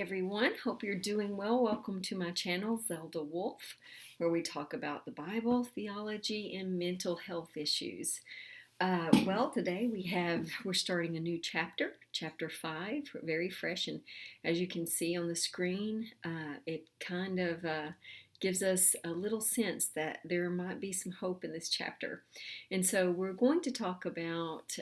Everyone, hope you're doing well. Welcome to my channel, Zelda Wolf, where we talk about the Bible, theology, and mental health issues. Today we're starting a new chapter, chapter 5, very fresh, and as you can see on the screen, it kind of gives us a little sense that there might be some hope in this chapter. And so we're going to talk about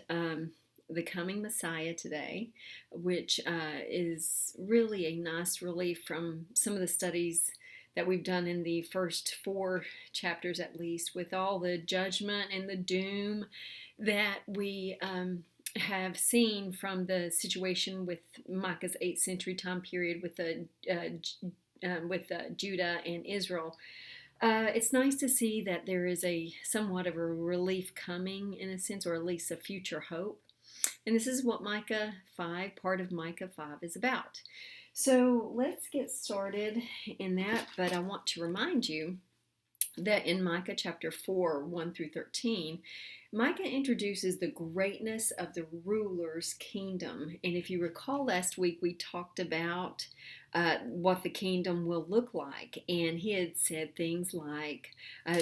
the coming Messiah today, which is really a nice relief from some of the studies that we've done in the first 4 chapters, at least, with all the judgment and the doom that we have seen from the situation with Micah's 8th century time period with Judah and Israel. It's nice to see that there is a somewhat of a relief coming, in a sense, or at least a future hope. And this is what part of Micah 5 is about. So let's get started in that, but I want to remind you that in Micah Chapter 4, 1 through 13, Micah introduces the greatness of the ruler's kingdom. And if you recall, last week we talked about what the kingdom will look like. And he had said things like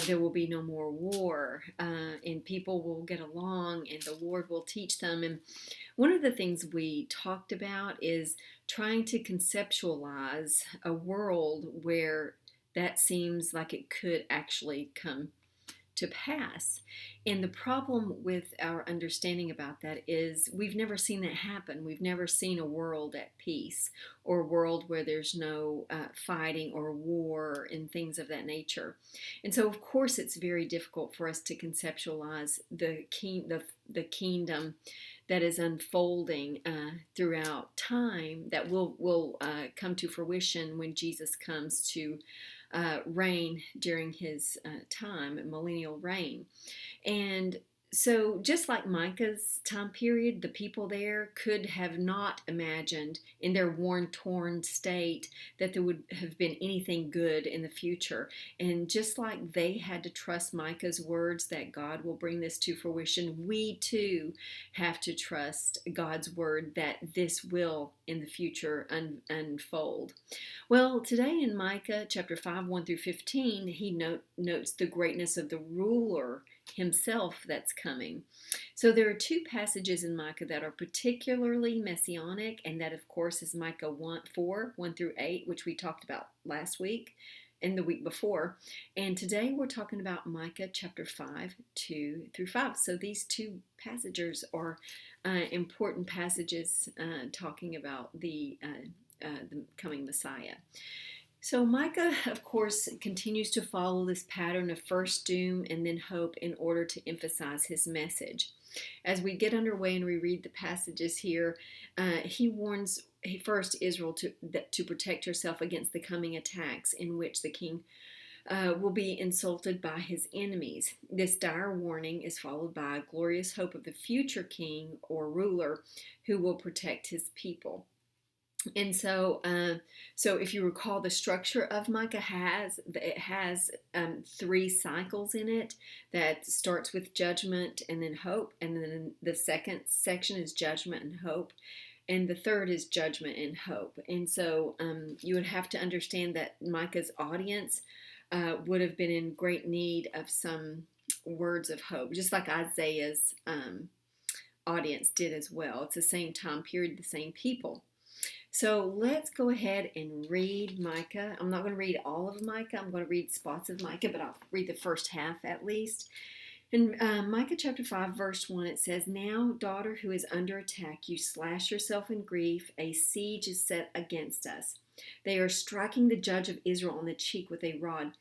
there will be no more war, and people will get along, and the Lord will teach them. And one of the things we talked about is trying to conceptualize a world where that seems like it could actually come to pass. And the problem with our understanding about that is we've never seen that happen. We've never seen a world at peace, or a world where there's no fighting or war and things of that nature. And so, of course, it's very difficult for us to conceptualize the kingdom that is unfolding throughout time, that will come to fruition when Jesus comes to reign during his time, millennial reign. And so, just like Micah's time period, the people there could have not imagined in their worn, torn state that there would have been anything good in the future. And just like they had to trust Micah's words that God will bring this to fruition, we too have to trust God's word that this will in the future unfold. Well, today in Micah chapter 5, 1 through 15, he notes the greatness of the ruler himself that's coming. So there are 2 passages in Micah that are particularly messianic, and that, of course, is Micah 4, 1 through 8, which we talked about last week and the week before. And today we're talking about Micah chapter 5, 2 through 5. So these 2 passages are important passages talking about the coming Messiah. So Micah, of course, continues to follow this pattern of first doom and then hope in order to emphasize his message. As we get underway and we read the passages here, he warns first Israel to protect herself against the coming attacks in which the king will be insulted by his enemies. This dire warning is followed by a glorious hope of the future king or ruler who will protect his people. And so if you recall, the structure of Micah has 3 cycles in it that starts with judgment and then hope, and then the second section is judgment and hope, and the third is judgment and hope. And so you would have to understand that Micah's audience would have been in great need of some words of hope, just like Isaiah's audience did as well. It's the same time period, the same people. So let's go ahead and read Micah. I'm not going to read all of Micah. I'm going to read spots of Micah, but I'll read the first half at least. In Micah chapter 5, verse 1, it says, "Now, daughter who is under attack, you slash yourself in grief. A siege is set against us. They are striking the judge of Israel on the cheek with a rod.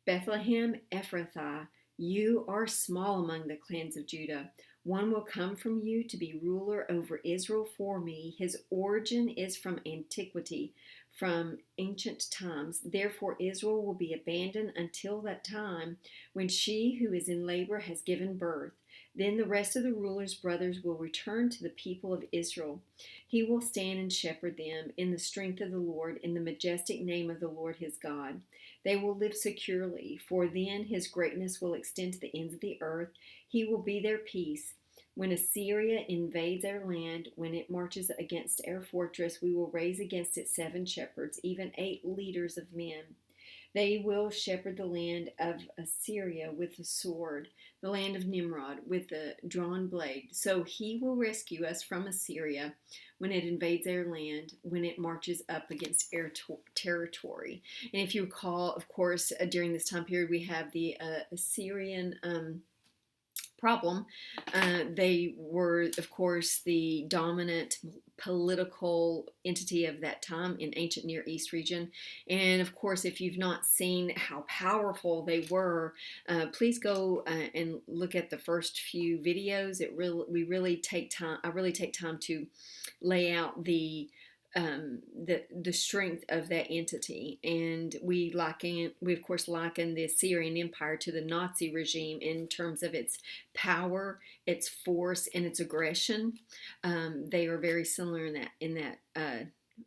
Bethlehem Ephrathah, you are small among the clans of Judah. One will come from you to be ruler over Israel for me. His origin is from antiquity, from ancient times. Therefore Israel will be abandoned until that time when she who is in labor has given birth. Then the rest of the ruler's brothers will return to the people of Israel. He will stand and shepherd them in the strength of the Lord, in the majestic name of the Lord his God. They will live securely, for then his greatness will extend to the ends of the earth. He will be their peace. When Assyria invades our land, when it marches against our fortress, we will raise against it 7 shepherds, even 8 leaders of men. They will shepherd the land of Assyria with the sword, the land of Nimrod with the drawn blade. So he will rescue us from Assyria when it invades our land, when it marches up against our territory. And if you recall, of course, during this time period, we have the Assyrian problem. They were, of course, the dominant political entity of that time in ancient Near East region. And of course, if you've not seen how powerful they were, please go and look at the first few videos. We really take time. I really take time to lay out the strength of that entity, and we of course liken the Assyrian Empire to the Nazi regime in terms of its power, its force, and its aggression. They are very similar in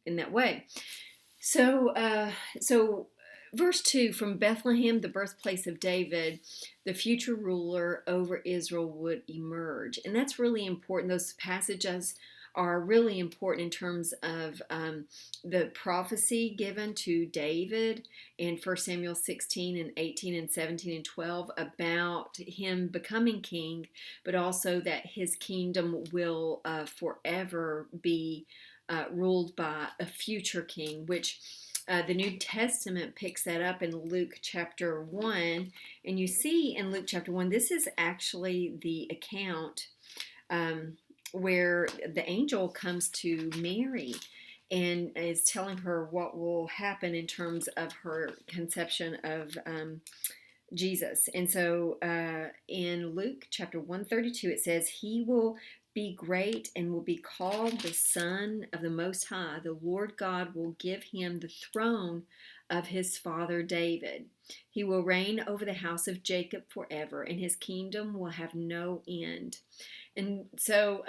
that way. So verse 2, from Bethlehem, the birthplace of David, the future ruler over Israel would emerge, and that's really important. Those passages are really important in terms of the prophecy given to David in 1 Samuel 16 and 18 and 17 and 12 about him becoming king, but also that his kingdom will forever be ruled by a future king, which the New Testament picks that up in Luke chapter 1. And you see in Luke chapter 1, this is actually the account where the angel comes to Mary and is telling her what will happen in terms of her conception of Jesus. And so in Luke chapter 132, it says, he will be great and will be called the Son of the Most High. The Lord God will give him the throne of his father David. He will reign over the house of Jacob forever, and his kingdom will have no end. And so,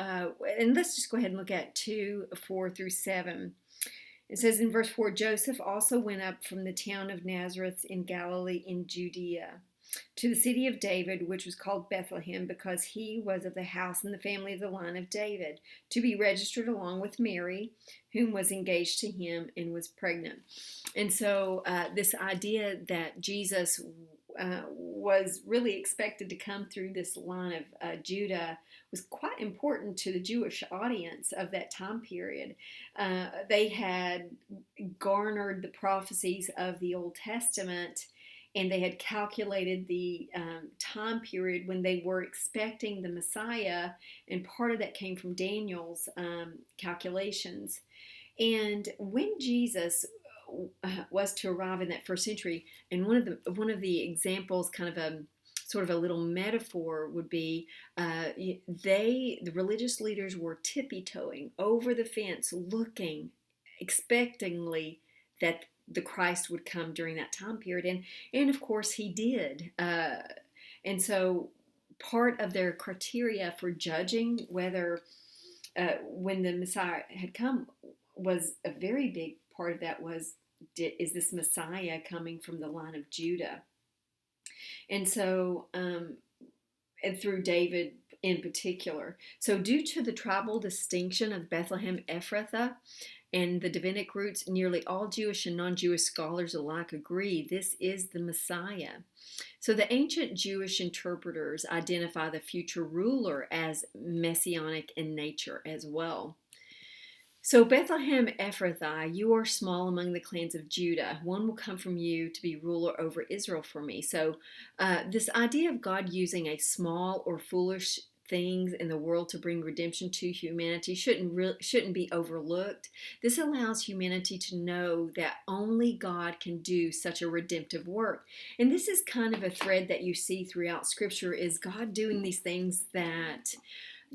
and let's just go ahead and look at 2:4-7. It says in verse 4, Joseph also went up from the town of Nazareth in Galilee in Judea to the city of David, which was called Bethlehem, because he was of the house and the family of the line of David, to be registered along with Mary, whom was engaged to him and was pregnant. And so this idea that Jesus was really expected to come through this line of Judah was quite important to the Jewish audience of that time period. They had garnered the prophecies of the Old Testament, and they had calculated the time period when they were expecting the Messiah, and part of that came from Daniel's calculations. And when Jesus was to arrive in that first century, and one of the examples, kind of a sort of a little metaphor, would be the religious leaders were tippy-toeing over the fence, looking expectingly that the Christ would come during that time period, and of course he did. And so part of their criteria for judging whether when the Messiah had come was a very big part of that was, is this Messiah coming from the line of Judah? And so, and through David in particular. So due to the tribal distinction of Bethlehem Ephrathah and the Davidic roots, nearly all Jewish and non-Jewish scholars alike agree this is the Messiah. So the ancient Jewish interpreters identify the future ruler as messianic in nature as well. So Bethlehem Ephrathah, you are small among the clans of Judah. One will come from you to be ruler over Israel for me. So this idea of God using a small or foolish things in the world to bring redemption to humanity shouldn't be overlooked. This allows humanity to know that only God can do such a redemptive work. And this is kind of a thread that you see throughout Scripture, is God doing these things that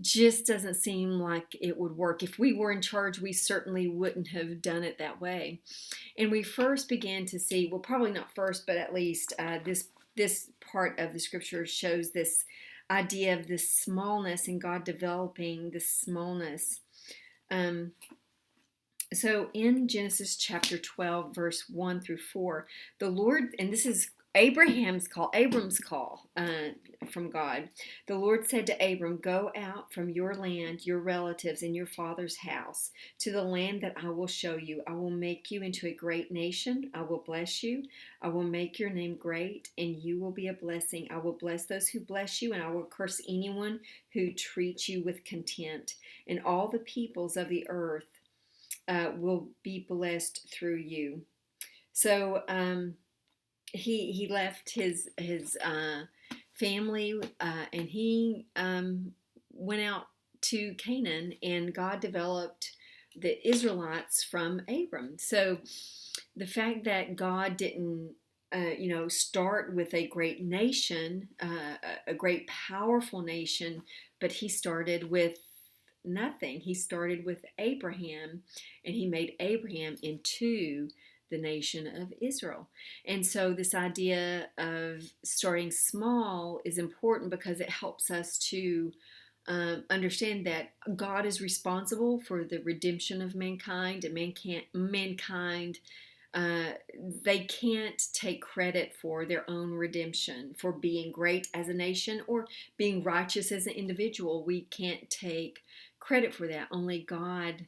just doesn't seem like it would work. If we were in charge, we certainly wouldn't have done it that way. And we first began to see, well, probably not first, but at least this part of the Scripture shows this idea of this smallness and God developing this smallness. So in Genesis chapter 12, verse 1-4, the Lord, and this is Abram's call from God. The Lord said to Abram, "Go out from your land, your relatives, and your father's house to the land that I will show you. I will make you into a great nation. I will bless you. I will make your name great, and you will be a blessing. I will bless those who bless you, and I will curse anyone who treats you with contempt. And all the peoples of the earth will be blessed through you." So he left his family and he went out to Canaan, and God developed the Israelites from Abram. So the fact that God didn't start with a great nation, a great powerful nation, but he started with nothing. He started with Abraham, and he made Abraham into the nation of Israel. And so this idea of starting small is important because it helps us to understand that God is responsible for the redemption of mankind, and mankind they can't take credit for their own redemption, for being great as a nation or being righteous as an individual. We can't take credit for that. Only God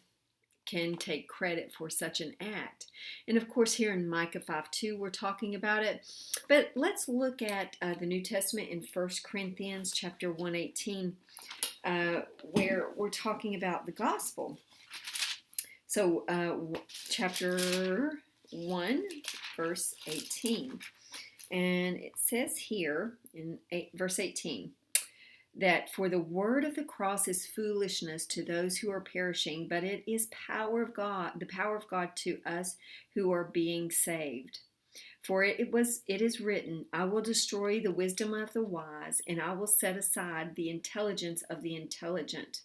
can take credit for such an act. And of course, here in Micah 5:2, we're talking about it. But let's look at the New Testament in 1 Corinthians chapter 1:18, where we're talking about the gospel. So chapter 1, verse 18. And it says here in verse 18, that for the word of the cross is foolishness to those who are perishing, but it is the power of God to us who are being saved. For it is written, "I will destroy the wisdom of the wise, and I will set aside the intelligence of the intelligent.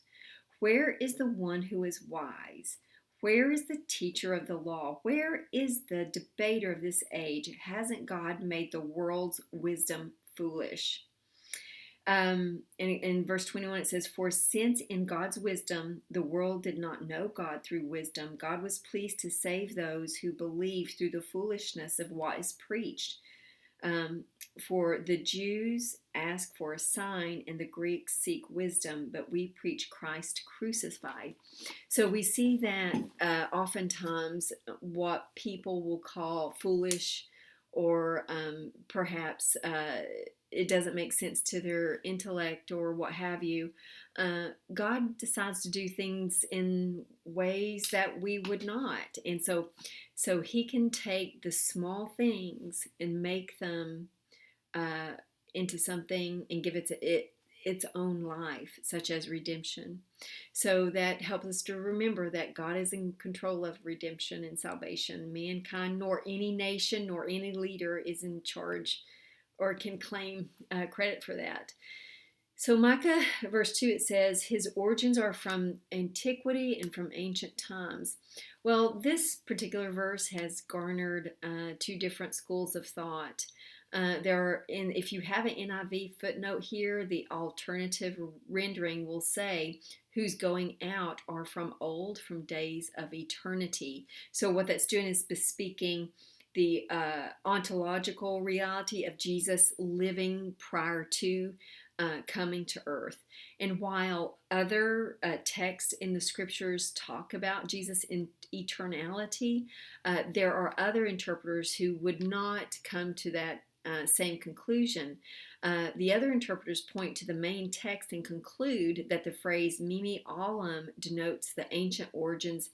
Where is the one who is wise? Where is the teacher of the law? Where is the debater of this age? Hasn't God made the world's wisdom foolish?" In verse 21 it says, "For since in God's wisdom the world did not know God through wisdom, God was pleased to save those who believe through the foolishness of what is preached. For the Jews ask for a sign, and the Greeks seek wisdom, but we preach Christ crucified." So we see that oftentimes what people will call foolish, or perhaps it doesn't make sense to their intellect or what have you, God decides to do things in ways that we would not. And so he can take the small things and make them into something and give it its own life, such as redemption. So that helps us to remember that God is in control of redemption and salvation. Mankind, nor any nation, nor any leader is in charge or can claim credit for that. So Micah verse 2, it says, "His origins are from antiquity and from ancient times." Well, this particular verse has garnered two different schools of thought. If you have an NIV footnote here, the alternative rendering will say, "Whose going out are from old, from days of eternity." So what that's doing is bespeaking the ontological reality of Jesus living prior to coming to earth. And while other texts in the scriptures talk about Jesus in eternality, there are other interpreters who would not come to that same conclusion. The other interpreters point to the main text and conclude that the phrase "Mimi Olam" denotes the ancient origins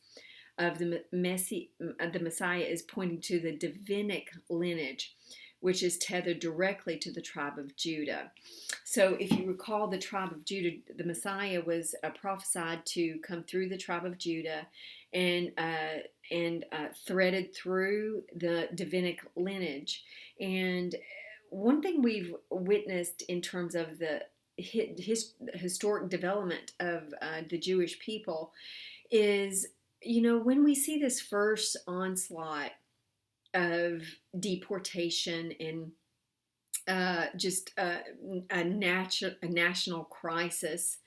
of the Messiah, is pointing to the Davidic lineage, which is tethered directly to the tribe of Judah. So if you recall, the tribe of Judah, the Messiah was prophesied to come through the tribe of Judah and threaded through the Davidic lineage. And one thing we've witnessed in terms of the historic development of the Jewish people is, when we see this first onslaught of deportation and just a national crisis,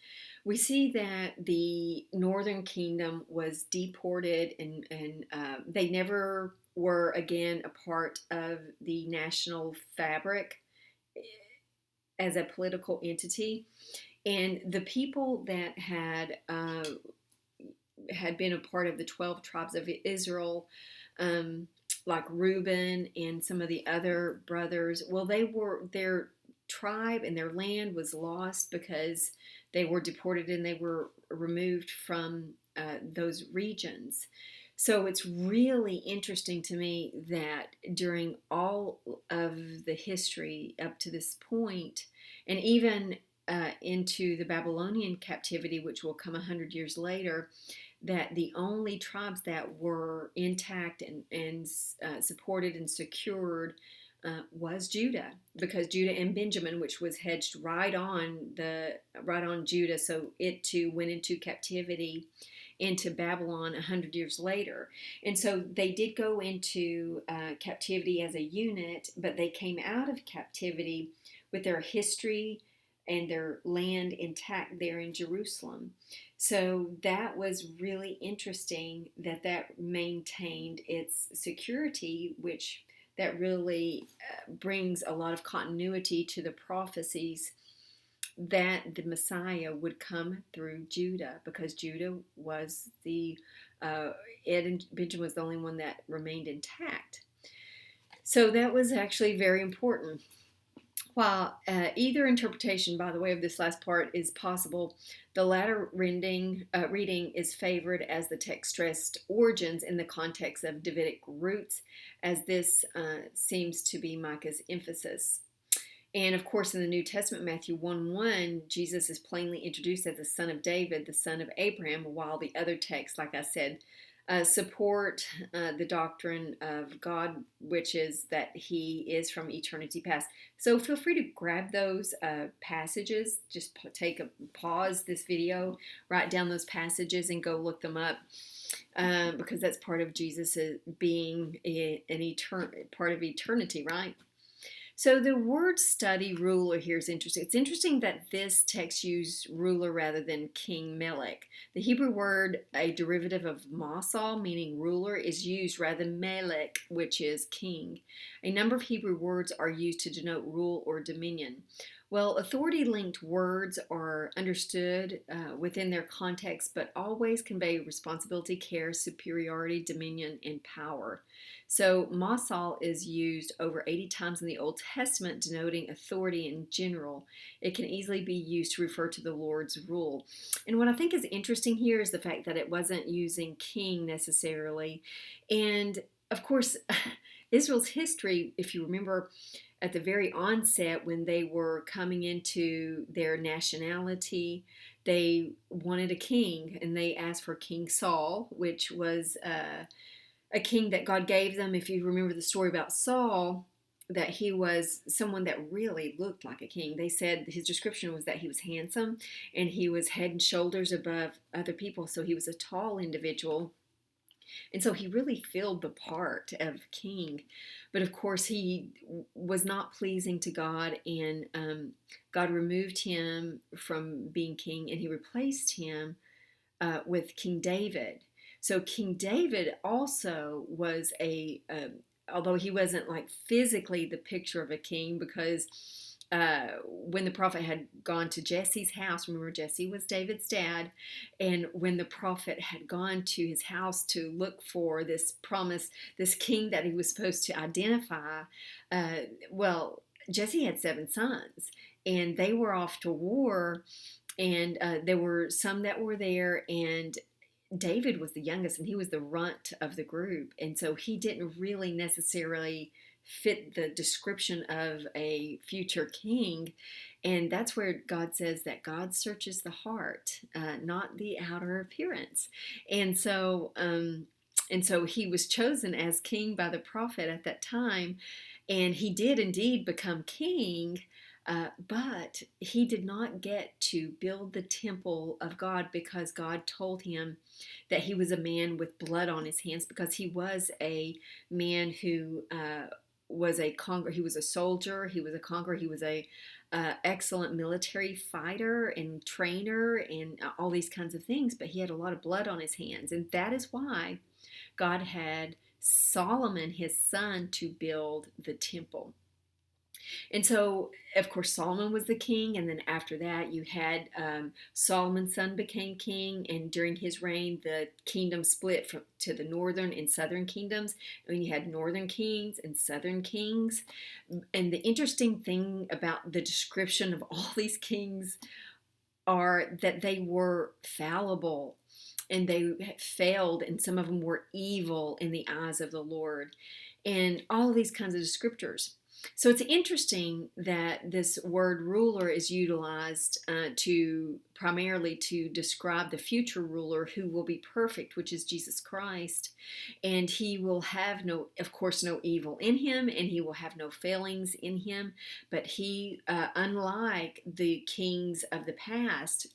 we see that the northern kingdom was deported, and they never were again a part of the national fabric as a political entity. And the people that had been a part of the 12 tribes of Israel, um, like Reuben and some of the other brothers, well, their tribe and their land was lost because they were deported and they were removed from those regions. So it's really interesting to me that during all of the history up to this point, and even into the Babylonian captivity, which will come 100 years later, that the only tribes that were intact and supported and secured was Judah, because Judah and Benjamin, which was hedged right on Judah, so it too went into captivity into Babylon 100 years later. And so they did go into captivity as a unit, but they came out of captivity with their history and their land intact there in Jerusalem. So that was really interesting that maintained its security, which that really brings a lot of continuity to the prophecies that the Messiah would come through Judah, because Judah was Ed and Benjamin was the only one that remained intact. So that was actually very important. While either interpretation, by the way, of this last part is possible, the latter reading is favored as the text stressed origins in the context of Davidic roots, as this seems to be Micah's emphasis. And of course, in the New Testament, Matthew 1:1, Jesus is plainly introduced as the son of David, the son of Abraham, while the other texts, like I said, support the doctrine of God, which is that he is from eternity past. So feel free to grab those passages. Just take a pause this video, write down those passages, and go look them up. Because that's part of Jesus being part of eternity, right? So the word study ruler here is interesting. It's interesting that this text used ruler rather than king melech. The Hebrew word, a derivative of masal, meaning ruler, is used rather than melech, which is king. A number of Hebrew words are used to denote rule or dominion. Well, authority-linked words are understood within their context, but always convey responsibility, care, superiority, dominion, and power. So masal is used over 80 times in the Old Testament, denoting authority in general. It can easily be used to refer to the Lord's rule. And what I think is interesting here is the fact that it wasn't using king necessarily. And of course, Israel's history, if you remember, at the very onset when they were coming into their nationality, they wanted a king, and they asked for King Saul, which was a king that God gave them. If you remember the story about Saul, that he was someone that really looked like a king. They said his description was that he was handsome and he was head and shoulders above other people, so he was a tall individual. And so he really filled the part of king. But of course, he was not pleasing to God, and God removed him from being king, and he replaced him with King David. So King David also was although he wasn't like physically the picture of a king, because when the prophet had gone to Jesse's house, remember Jesse was David's dad, and when the prophet had gone to his house to look for this king that he was supposed to identify, well, Jesse had 7 sons, and they were off to war, and there were some that were there, and David was the youngest, and he was the runt of the group, and so he didn't really necessarily fit the description of a future king. And that's where God says that God searches the heart, not the outer appearance. And so he was chosen as king by the prophet at that time, and he did indeed become king. But he did not get to build the temple of God, because God told him that he was a man with blood on his hands, because he was a man who was a conqueror. He was a soldier. He was a conqueror. He was a excellent military fighter and trainer and all these kinds of things. But he had a lot of blood on his hands, and that is why God had Solomon, his son, to build the temple. And so, of course, Solomon was the king, and then after that, you had Solomon's son became king, and during his reign, the kingdom split to the northern and southern kingdoms, and you had northern kings and southern kings. And the interesting thing about the description of all these kings are that they were fallible and they failed, and some of them were evil in the eyes of the Lord, and all of these kinds of descriptors. So it's interesting that this word ruler is utilized to primarily to describe the future ruler who will be perfect, which is Jesus Christ, and he will have no, of course, no evil in him, and he will have no failings in him. But he, unlike the kings of the past,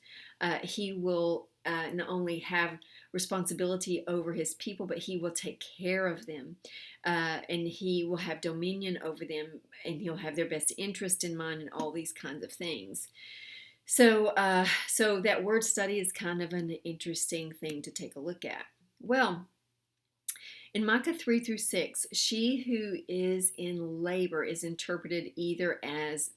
he will not only have responsibility over his people, but he will take care of them, and he will have dominion over them, and he'll have their best interest in mind, and all these kinds of things. So, so that word study is kind of an interesting thing to take a look at. Well, in Micah 3 through 6, she who is in labor is interpreted either as,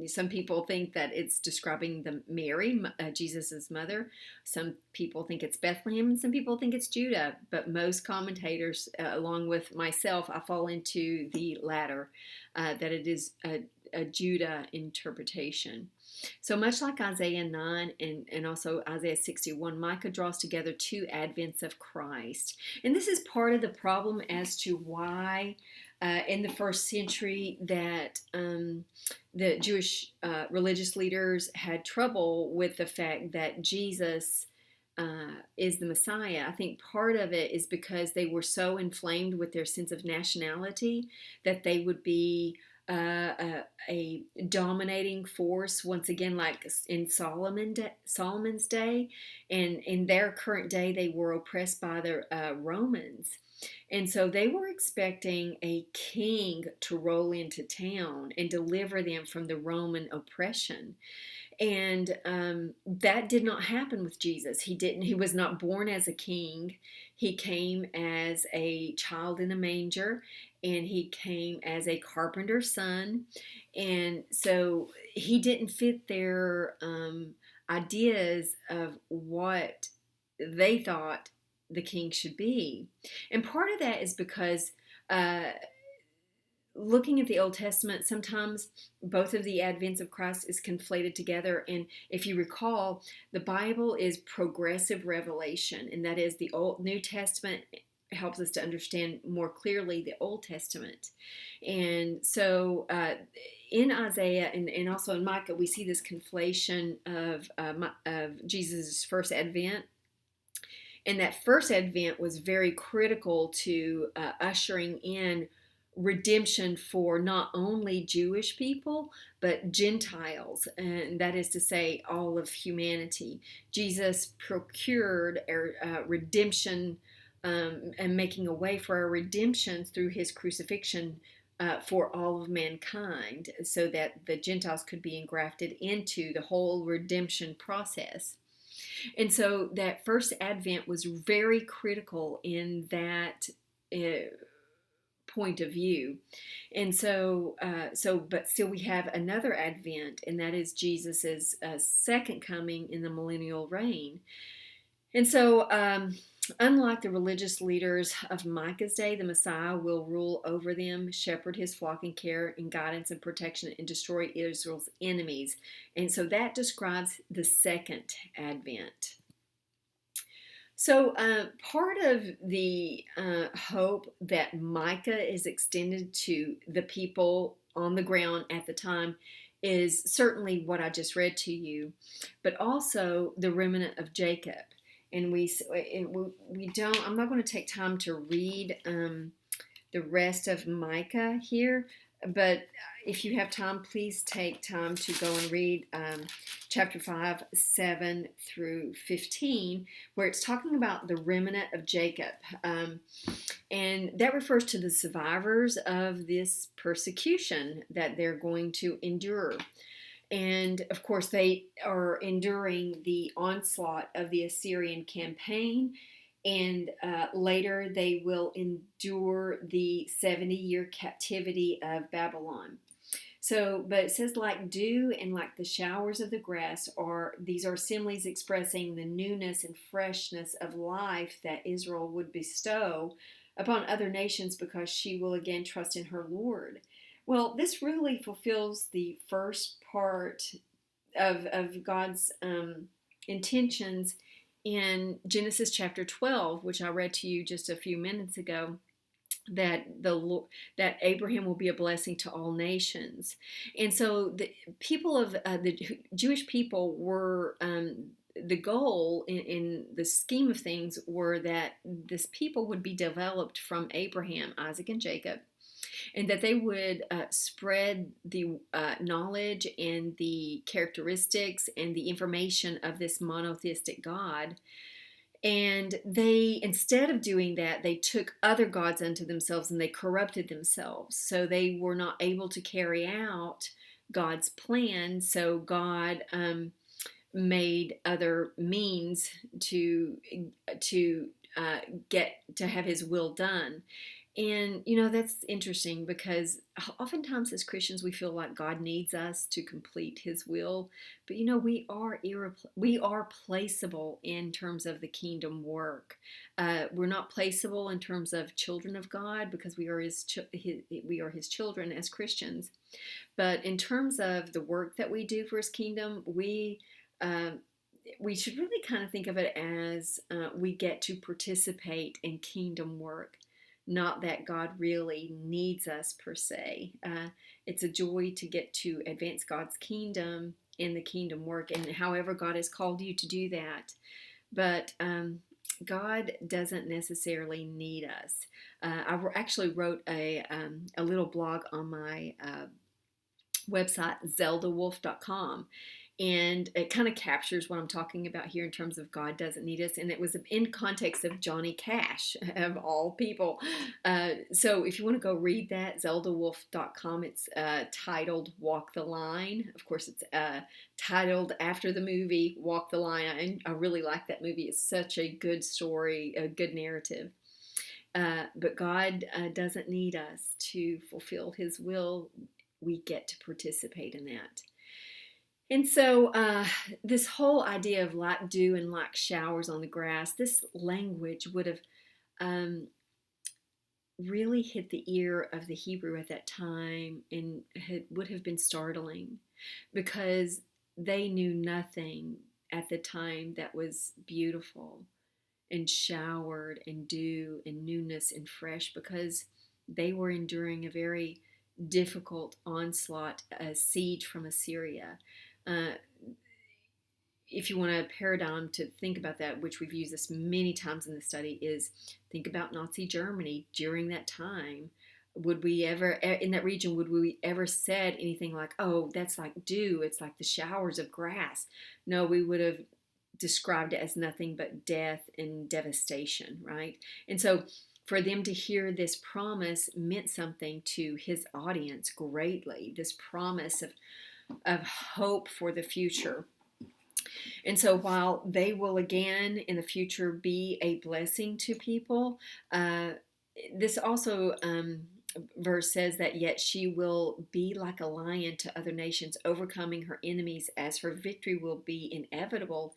some people think that it's describing the Mary, Jesus's mother. Some people think it's Bethlehem, and some people think it's Judah. But most commentators, along with myself, I fall into the latter, that it is a Judah interpretation. So much like Isaiah 9 and also Isaiah 61, Micah draws together two advents of Christ. And this is part of the problem as to why in the first century that the Jewish religious leaders had trouble with the fact that Jesus is the Messiah. I think part of it is because they were so inflamed with their sense of nationality that they would be a dominating force once again, like in Solomon's day, and in their current day, they were oppressed by the Romans. And so they were expecting a king to roll into town and deliver them from the Roman oppression. And that did not happen with Jesus. He was not born as a king. He came as a child in a manger, and he came as a carpenter's son. And so he didn't fit their ideas of what they thought the king should be. And part of that is because looking at the Old Testament, sometimes both of the advents of Christ is conflated together. And if you recall, the Bible is progressive revelation, and that is the New Testament helps us to understand more clearly the Old Testament. And so in Isaiah and also in Micah, we see this conflation of Jesus' first advent. And that first advent was very critical to ushering in redemption for not only Jewish people, but Gentiles, and that is to say, all of humanity. Jesus procured redemption and making a way for our redemption through his crucifixion for all of mankind, so that the Gentiles could be engrafted into the whole redemption process. And so that first advent was very critical in that point of view. And so, but still we have another advent, and that is Jesus's second coming in the millennial reign. And so, unlike the religious leaders of Micah's day, the Messiah will rule over them, shepherd his flock in care and guidance and protection, and destroy Israel's enemies. And so that describes the second advent. So part of the hope that Micah is extended to the people on the ground at the time is certainly what I just read to you, but also the remnant of Jacob. And we don't, I'm not going to take time to read the rest of Micah here, but if you have time, please take time to go and read chapter 5, 7 through 15, where it's talking about the remnant of Jacob. And that refers to the survivors of this persecution that they're going to endure. And of course, they are enduring the onslaught of the Assyrian campaign. And later they will endure the 70-year captivity of Babylon. So, but it says like dew and like the showers of the grass these are similes expressing the newness and freshness of life that Israel would bestow upon other nations because she will again trust in her Lord. Well, this really fulfills the first part of God's intentions in Genesis chapter 12, which I read to you just a few minutes ago, that Abraham will be a blessing to all nations. And so the people of the Jewish people were the goal in the scheme of things were that this people would be developed from Abraham, Isaac, and Jacob, and that they would spread the knowledge and the characteristics and the information of this monotheistic God. And they, instead of doing that, they took other gods unto themselves and they corrupted themselves. So they were not able to carry out God's plan. So God made other means to get to have His will done. And that's interesting because oftentimes as Christians we feel like God needs us to complete His will, but we are placeable in terms of the kingdom work. We're not placeable in terms of children of God because we are His children as Christians, but in terms of the work that we do for His kingdom, we should really kind of think of it as we get to participate in kingdom work. Not that God really needs us per se. It's a joy to get to advance God's kingdom in the kingdom work, and however God has called you to do that. But God doesn't necessarily need us. I actually wrote a little blog on my website, zeldawolf.com. And it kind of captures what I'm talking about here in terms of God doesn't need us. And it was in context of Johnny Cash, of all people. So if you want to go read that, zeldawolf.com, it's titled Walk the Line. Of course, it's titled after the movie Walk the Line. I really like that movie. It's such a good story, a good narrative. But God doesn't need us to fulfill His will. We get to participate in that. And so this whole idea of like dew and like showers on the grass, this language would have really hit the ear of the Hebrew at that time and would have been startling because they knew nothing at the time that was beautiful and showered and dew and newness and fresh, because they were enduring a very difficult onslaught, a siege from Assyria. If you want a paradigm to think about that, which we've used this many times in the study, is think about Nazi Germany during that time. Would we ever, in that region, would we ever said anything like, oh, that's like dew, it's like the showers of grass? No, we would have described it as nothing but death and devastation, right? And so for them to hear this promise meant something to His audience greatly, this promise of hope for the future. And so while they will again in the future be a blessing to people, this also verse says that yet she will be like a lion to other nations, overcoming her enemies, as her victory will be inevitable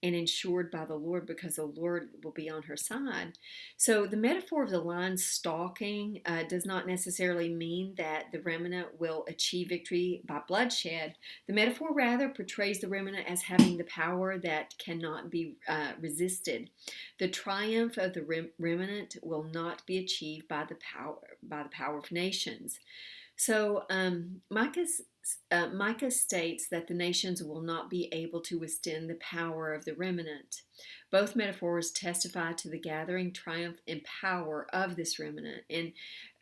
and ensured by the Lord, because the Lord will be on her side. So the metaphor of the lion stalking does not necessarily mean that the remnant will achieve victory by bloodshed. The metaphor rather portrays the remnant as having the power that cannot be resisted. The triumph of the remnant will not be achieved by the power of nations. So Micah states that the nations will not be able to withstand the power of the remnant. Both metaphors testify to the gathering triumph and power of this remnant. And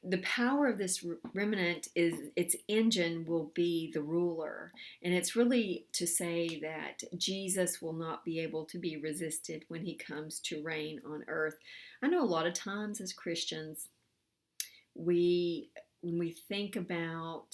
the power of this remnant is its engine will be the ruler. And it's really to say that Jesus will not be able to be resisted when He comes to reign on earth. I know a lot of times as Christians, when we think about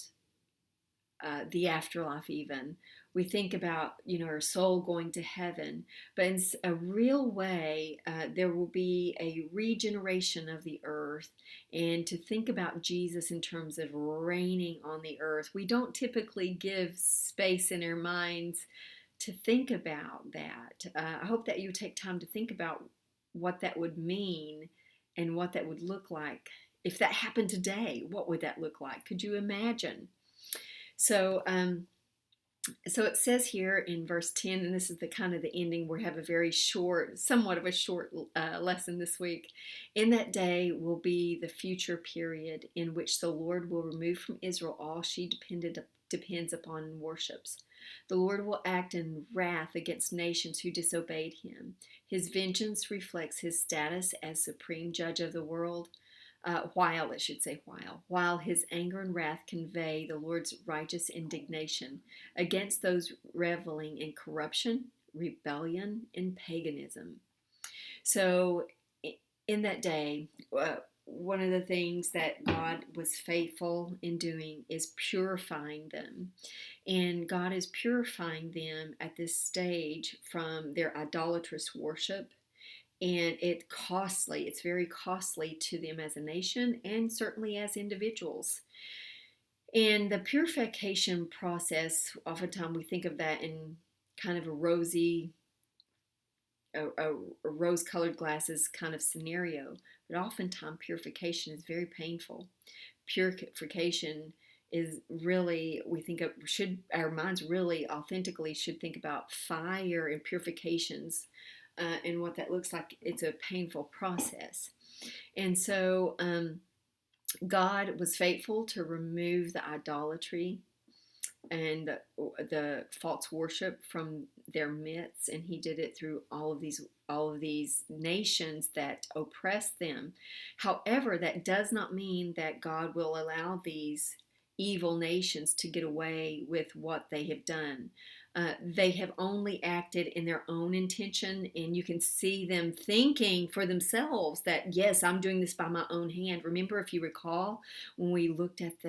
the afterlife even. We think about, our soul going to heaven, but in a real way, there will be a regeneration of the earth. And to think about Jesus in terms of reigning on the earth, we don't typically give space in our minds to think about that. I hope that you take time to think about what that would mean and what that would look like. If that happened today, what would that look like? Could you imagine? So, so it says here in verse 10, and this is the kind of the ending. We have a very short, somewhat of a short lesson this week. In that day will be the future period in which the Lord will remove from Israel all she depends upon and worships. The Lord will act in wrath against nations who disobeyed him. His vengeance reflects his status as supreme judge of the world. While his anger and wrath convey the Lord's righteous indignation against those reveling in corruption, rebellion, and paganism. So, in that day, one of the things that God was faithful in doing is purifying them. And God is purifying them at this stage from their idolatrous worship. And it's very costly to them as a nation and certainly as individuals. And the purification process, oftentimes we think of that in kind of a rose-colored glasses kind of scenario. But oftentimes purification is very painful. Purification is really, our minds really authentically should think about fire and purifications. And what that looks like. It's a painful process. And so God was faithful to remove the idolatry and the false worship from their midst, and he did it through all of these nations that oppressed them. However, that does not mean that God will allow these evil nations to get away with what they have done. They have only acted in their own intention, and you can see them thinking for themselves that, yes, I'm doing this by my own hand. Remember, if you recall, when we looked at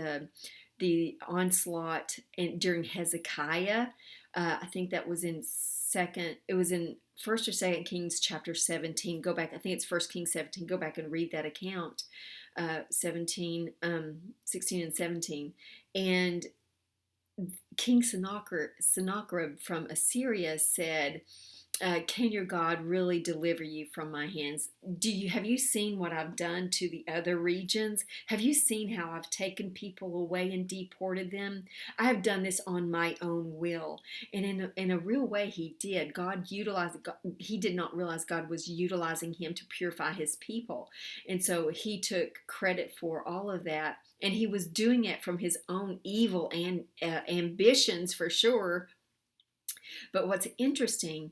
the onslaught during Hezekiah, I think that was in First or Second Kings chapter 17. Go back, I think it's First Kings 17. Go back and read that account, 16 and 17, and King Sennacherib from Assyria said, can your God really deliver you from my hands? Have you seen what I've done to the other regions? Have you seen how I've taken people away and deported them? I have done this on my own will. And in a real way, he did. He did not realize God was utilizing him to purify his people. And so he took credit for all of that. And he was doing it from his own evil and ambitions, for sure. But what's interesting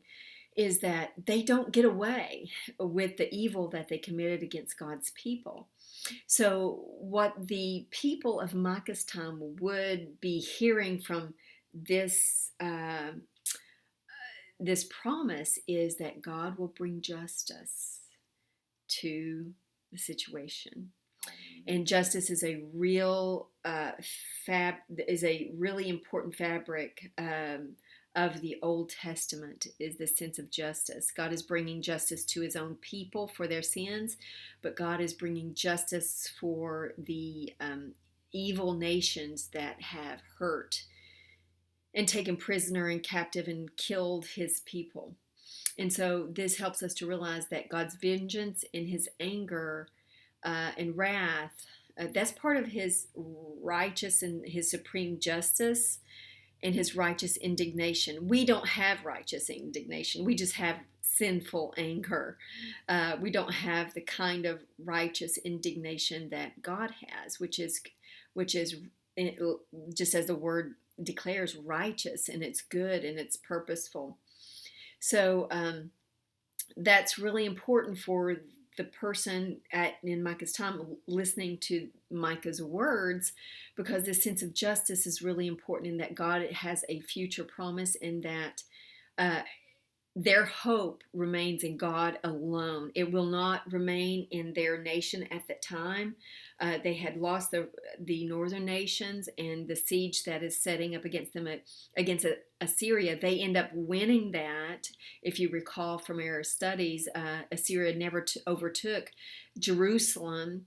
is that they don't get away with the evil that they committed against God's people. So what the people of Micah's time would be hearing from this this promise is that God will bring justice to the situation. And justice is a real really important fabric of the Old Testament, is the sense of justice. God is bringing justice to his own people for their sins, but God is bringing justice for the evil nations that have hurt and taken prisoner and captive and killed his people. And so this helps us to realize that God's vengeance and his anger and wrath, that's part of his righteous and his supreme justice and his righteous indignation. We don't have righteous indignation. We just have sinful anger. We don't have the kind of righteous indignation that God has, which is just as the word declares, righteous, and it's good and it's purposeful. So that's really important for the person in Micah's time listening to Micah's words, because this sense of justice is really important in that God has a future promise, and that their hope remains in God alone. It will not remain in their nation at the time. They had lost the northern nations, and the siege that is setting up against them against Assyria. They end up winning that. If you recall from our studies, Assyria never overtook Jerusalem.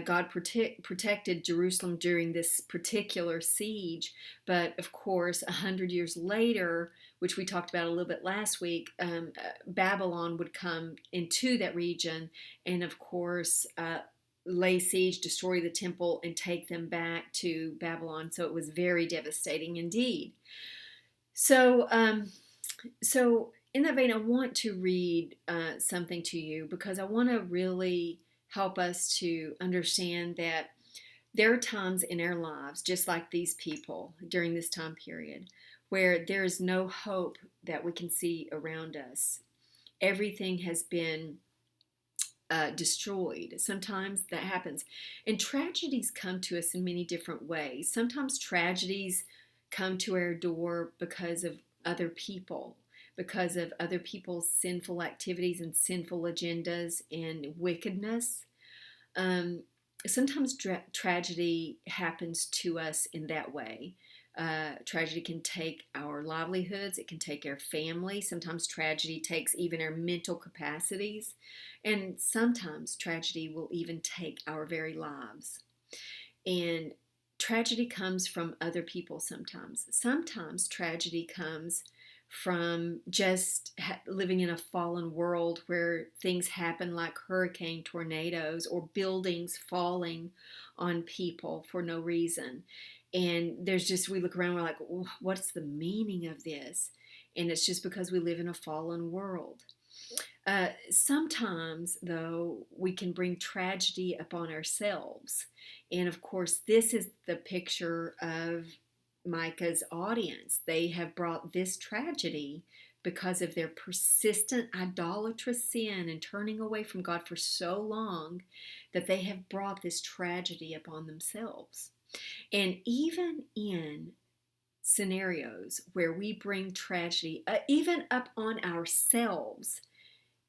God protected Jerusalem during this particular siege, but of course, 100 years later, which we talked about a little bit last week, Babylon would come into that region and, of course, lay siege, destroy the temple, and take them back to Babylon. So it was very devastating indeed. So, so in that vein, I want to read something to you because I want to really help us to understand that there are times in our lives, just like these people during this time period, where there is no hope that we can see around us. Everything has been destroyed. Sometimes that happens. And tragedies come to us in many different ways. Sometimes tragedies come to our door because of other people, because of other people's sinful activities and sinful agendas and wickedness. Sometimes tragedy happens to us in that way. Tragedy can take our livelihoods, it can take our family. Sometimes tragedy takes even our mental capacities. And sometimes tragedy will even take our very lives. And tragedy comes from other people sometimes. Sometimes tragedy comes from just living in a fallen world where things happen like hurricane tornadoes or buildings falling on people for no reason. And there's just, we look around, we're like, what's the meaning of this? And it's just because we live in a fallen world. Sometimes, though, we can bring tragedy upon ourselves. And of course, this is the picture of Micah's audience. They have brought this tragedy because of their persistent idolatrous sin and turning away from God for so long that they have brought this tragedy upon themselves. And even in scenarios where we bring tragedy, even up on ourselves,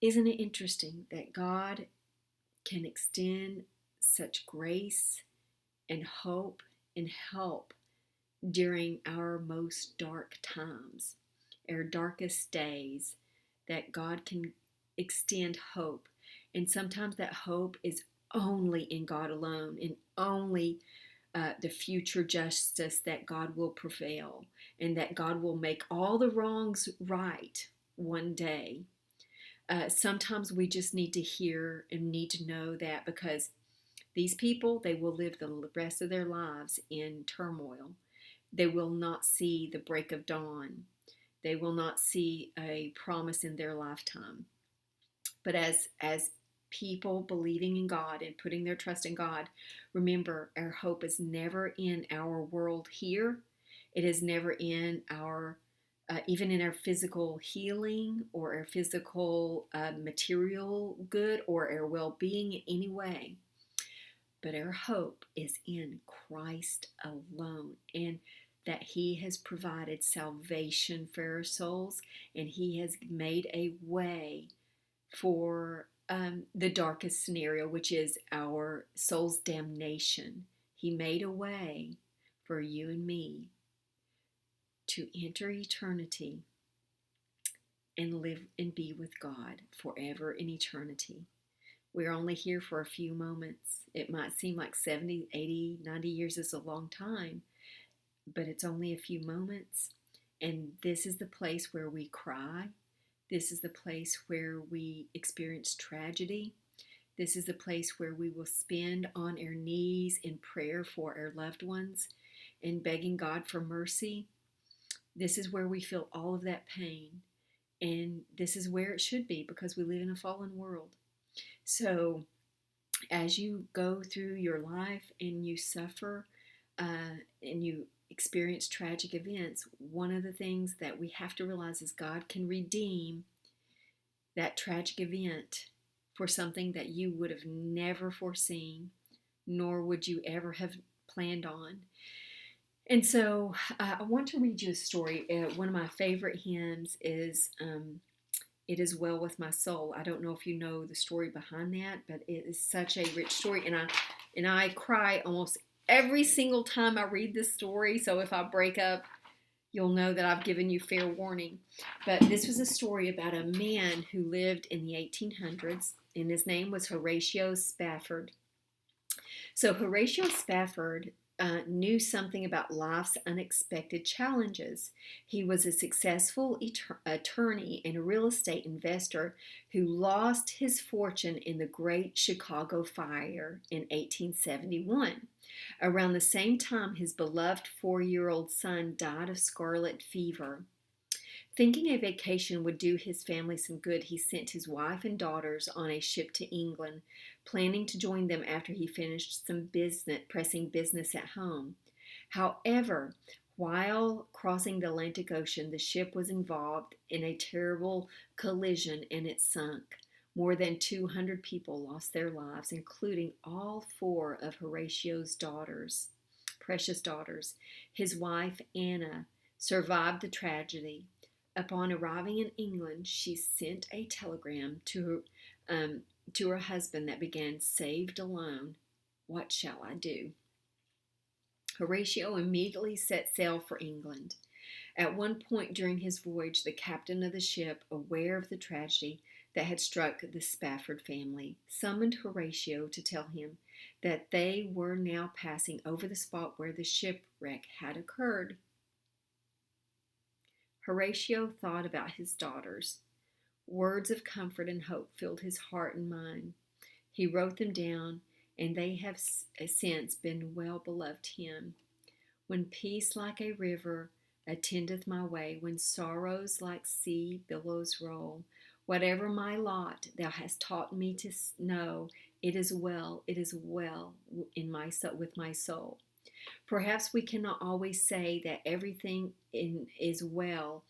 isn't it interesting that God can extend such grace and hope and help during our most dark times, our darkest days, that God can extend hope. And sometimes that hope is only in God alone, and only the future justice that God will prevail, and that God will make all the wrongs right one day. Sometimes we just need to hear and need to know that, because these people, they will live the rest of their lives in turmoil. They will not see the break of dawn. They will not see a promise in their lifetime. But as people believing in God and putting their trust in God, remember, our hope is never in our world here. It is never in our even in our physical healing or our physical material good or our well-being in any way. But our hope is in Christ alone, and that He has provided salvation for our souls, and He has made a way for the darkest scenario, which is our soul's damnation. He made a way for you and me to enter eternity and live and be with God forever in eternity. We're only here for a few moments. It might seem like 70, 80, 90 years is a long time, but it's only a few moments. And this is the place where we cry. This is the place where we experience tragedy. This is the place where we will spend on our knees in prayer for our loved ones and begging God for mercy. This is where we feel all of that pain. And this is where it should be, because we live in a fallen world. So as you go through your life and you suffer and you experience tragic events, one of the things that we have to realize is God can redeem that tragic event for something that you would have never foreseen, nor would you ever have planned on. And so I want to read you a story. One of my favorite hymns is It is well with my soul. I don't know if you know the story behind that, but it is such a rich story, and I cry almost every single time I read this story. So if I break up, you'll know that I've given you fair warning. But this was a story about a man who lived in the 1800s, and his name was Horatio Spafford. So Horatio Spafford knew something about life's unexpected challenges. He was a successful attorney and a real estate investor who lost his fortune in the Great Chicago Fire in 1871. Around the same time, his beloved 4-year-old son died of scarlet fever. Thinking a vacation would do his family some good, he sent his wife and daughters on a ship to England, planning to join them after he finished some pressing business at home. However, while crossing the Atlantic Ocean, the ship was involved in a terrible collision and it sunk. More than 200 people lost their lives, including all 4 of Horatio's daughters, precious daughters. His wife, Anna, survived the tragedy. Upon arriving in England, she sent a telegram to her husband that began, "Saved alone. What shall I do?" Horatio immediately set sail for England. At one point during his voyage, the captain of the ship, aware of the tragedy that had struck the Spafford family, summoned Horatio to tell him that they were now passing over the spot where the shipwreck had occurred. Horatio thought about his daughters. Words of comfort and hope filled his heart and mind. He wrote them down, and they have since been well beloved to him. When peace like a river attendeth my way, when sorrows like sea billows roll, whatever my lot, thou hast taught me to know, it is well in my with my soul. Perhaps we cannot always say that everything is well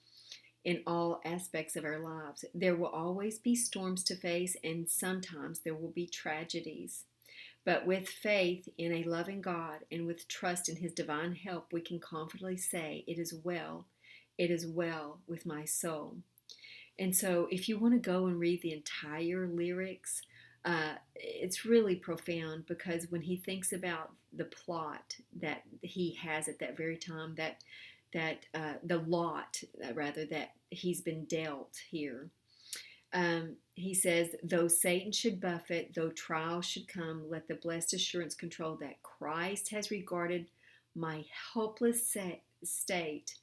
in all aspects of our lives. There will always be storms to face, and sometimes there will be tragedies. But with faith in a loving God and with trust in His divine help, we can confidently say, it is well with my soul. And so if you want to go and read the entire lyrics, it's really profound, because when he thinks about the plot that he has at that very time, that the lot rather that he's been dealt here, he says, though Satan should buffet, though trials should come, let the blessed assurance control that Christ has regarded my helpless state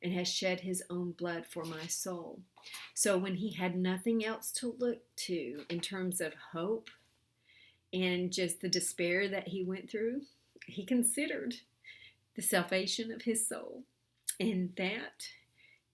and has shed his own blood for my soul. So when he had nothing else to look to in terms of hope and just the despair that he went through, he considered the salvation of his soul. And that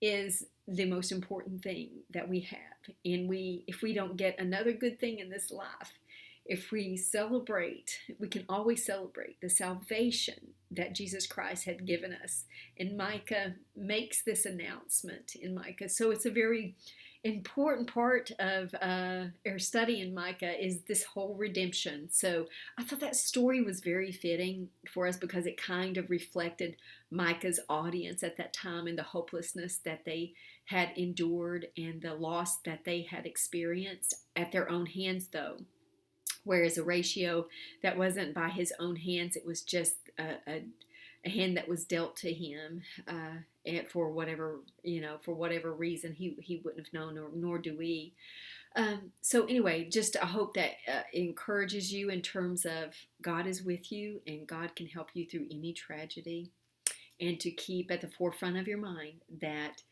is the most important thing that we have. And if we don't get another good thing in this life, if we celebrate, we can always celebrate the salvation that Jesus Christ had given us. And Micah makes this announcement in Micah. So it's a very important part of our study in Micah is this whole redemption. So I thought that story was very fitting for us, because it kind of reflected Micah's audience at that time and the hopelessness that they had endured and the loss that they had experienced at their own hands, though. Whereas Horatio, that wasn't by his own hands, it was just a hand that was dealt to him, and for whatever reason he wouldn't have known, nor do we. So anyway, just I hope that encourages you in terms of God is with you and God can help you through any tragedy, and to keep at the forefront of your mind that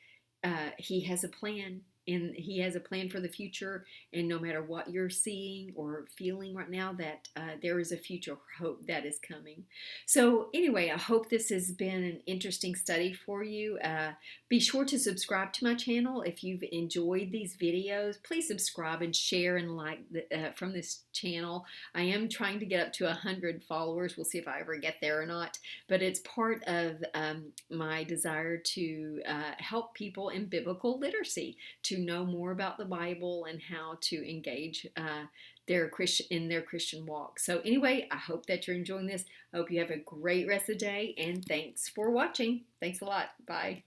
He has a plan. And He has a plan for the future, and no matter what you're seeing or feeling right now, that there is a future hope that is coming. So anyway, I hope this has been an interesting study for you. Be sure to subscribe to my channel. If you've enjoyed these videos, please subscribe and share and like from this channel. I am trying to get up to 100 followers. We'll see if I ever get there or not, but it's part of my desire to help people in biblical literacy, to know more about the Bible and how to engage in their Christian walk. So anyway, I hope that you're enjoying this. I hope you have a great rest of the day, and thanks for watching. Thanks a lot. Bye.